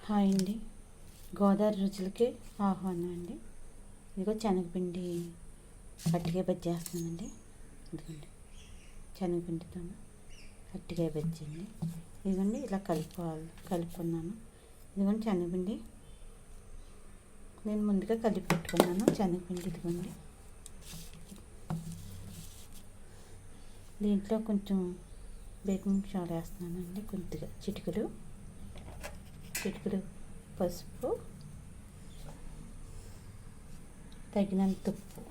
Hi అండి. గోదావరి రుచులకి ఆహ్వానం అండి. ఇదిగో శనగపిండి అరటికాయ బజ్జీ చేస్తున్నానండి. ఇదిగోండి శనగపిండితో అరటికాయ బజ్జీ అండి. ఇదిగోండి ఇలా కలుపుకున్నాను. ఇదిగోండి శనగపిండి నేను ముందుగా కలిపి పెట్టుకున్నాను. శనగపిండి ఇదిగోండి. దీంట్లో కొంచెం బేకింగ్ సోడా వేస్తున్నానండి. కొద్దిగా చిటికెడు పసుపు, తగినంత ఉప్పు,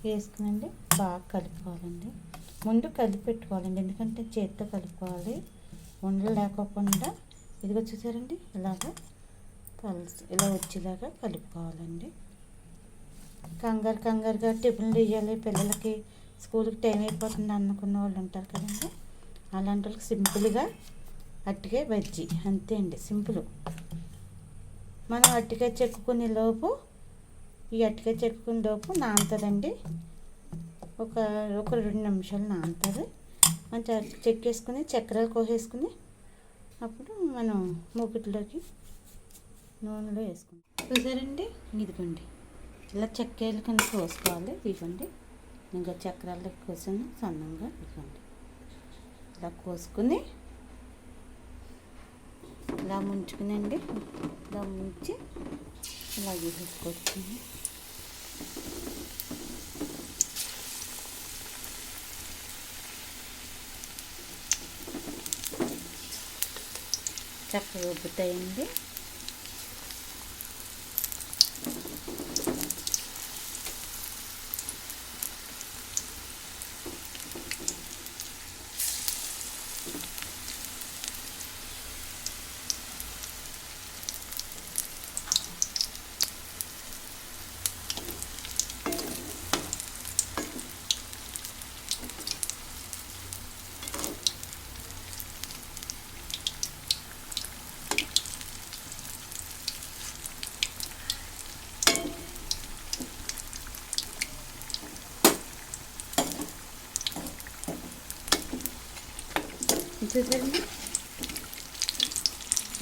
వేసుకునండి బాగా కలుపుకోవాలండి. ముందు కలిపి పెట్టుకోవాలండి, ఎందుకంటే చేతితో కలుపుకోవాలి. ఉండలు లేకోకుండా ఇదిగో చూసారండి ఇలా వచ్చేలాగా కలుపుకోవాలండి. కంగారుగా టిఫిన్లు వేయాలి, పిల్లలకి స్కూల్కి టైం అయిపోతుంది అనుకున్న వాళ్ళు ఉంటారు కదండి. అలాంటి వాళ్ళకి సింపుల్గా అరటికాయ బజ్జీ అంతే అండి, సింపుల్. మనం అరటికాయ చెక్కుకునే లోపు నానుతుందండి. ఒక 2 నిమిషాలు నానుతుంది. మనం చెక్కేసుకుని చక్కెరలు కోసేసుకుని అప్పుడు మనం మూకిట్లోకి నూనెలో వేసుకుంటాం. చూసారండి, ఇదిగోండి ఇలా చెక్కేలు కింద కోసుకోవాలి. ఇదిగోండి ఇంకా చక్రాలు కోసాను సన్నంగా. ఇదిగోండి ఇలా కోసుకుని ఇలా ముంచుకునండి. ఇలా ముంచి ఇలా వేసుకోవచ్చు. చక్కగా ఉబ్బుతాయండి. చూసారండి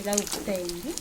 ఇలా ఉప్పుతాయండి.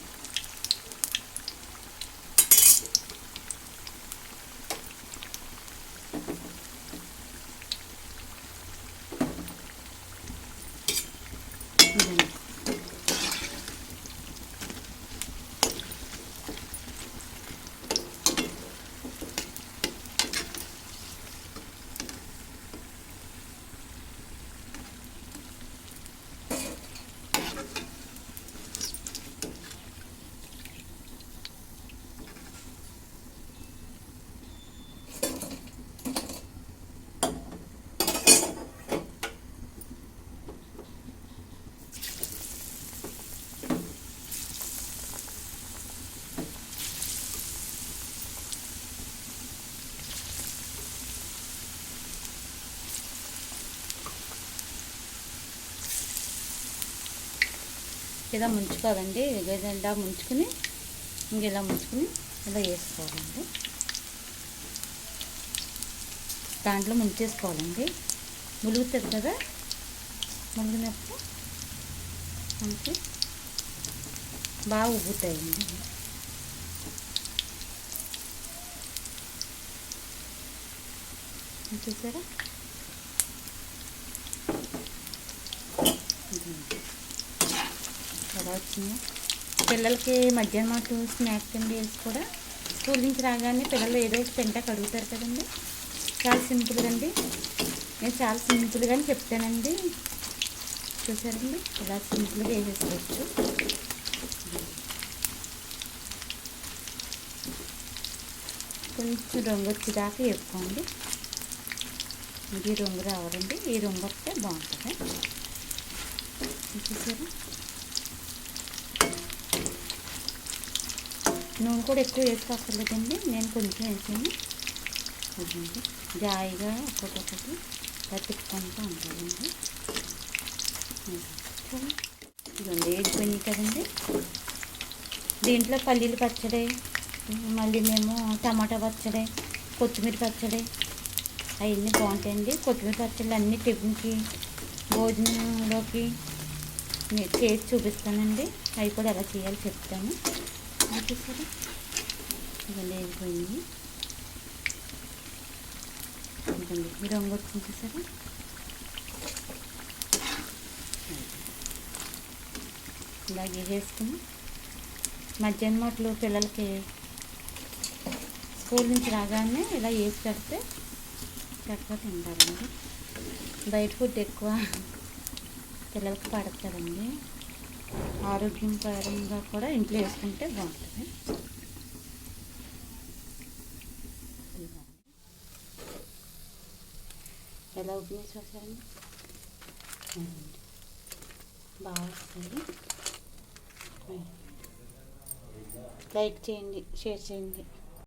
ఇలా ముంచుకోవాలండి. ఇలా ముంచుకుని ఇలా వేసుకోవాలండి. దాంట్లో ముంచేసుకోవాలండి. ములుగుతుంది కదా, ములిగినప్పుడు మనకి బాగా ఉబ్బుతాయండి. చూసారా, ఎలా వచ్చింది. పిల్లలకి మధ్యాహ్నం మాకు స్నాక్ కింద వేసి కూడా స్కూల్ నుంచి రాగానే పిల్లలు ఏదో తింటాక అడుగుతారు కదండి. చాలా సింపుల్గా అండి, నేను చాలా సింపుల్గానే చెప్తానండి. చూసారండి ఇలా సింపుల్గా వేసేసుకోవచ్చు. కొంచెం రంగు వచ్చేదాకా వేసుకోండి. ఇది రంగు రావాలండి, ఈ రంగు వస్తే బాగుంటుంది. చూసారా, నూనె కూడా ఎక్కువ వేసుకోక్కర్లేదండి, నేను కొంచెం వేసాను. అదండి జాయిగా ఒక్కొక్కటి తిప్పుకుంటూ ఉంటుందండి. ఇదండి వేడిపోయింది కదండి. దీంట్లో పల్లీలు పచ్చడి, మళ్ళీ మేము టమాటా పచ్చడి, కొత్తిమీర పచ్చడి, అవన్నీ బాగుంటాయండి. కొత్తిమీర పచ్చళ్ళు అన్ని టిఫిన్కి, భోజనంలోకి చేసి చూపిస్తానండి. అవి కూడా ఎలా చేయాలో చెప్తాను. ఓకే సరే, ఇవన్నీ వేగిపోయింది. ఇదండి ఈ రంగు వచ్చింది సరే. ఇలాగే వేసుకుని మధ్యాహ్నం మాటలు పిల్లలకి స్కూల్ నుంచి రాగానే ఇలా వేసి పెడితే చక్కగా తింటారండి. బయట ఫుడ్ ఎక్కువ పిల్లలకి పడదు కదండి. ఆరోగ్యపరంగా కూడా ఇంట్లో వేసుకుంటే బాగుంటుంది. ఎలా ఓపెన్ చేసి చూసారండి, బాగా వస్తుంది. లైక్ చేయండి, షేర్ చేయండి.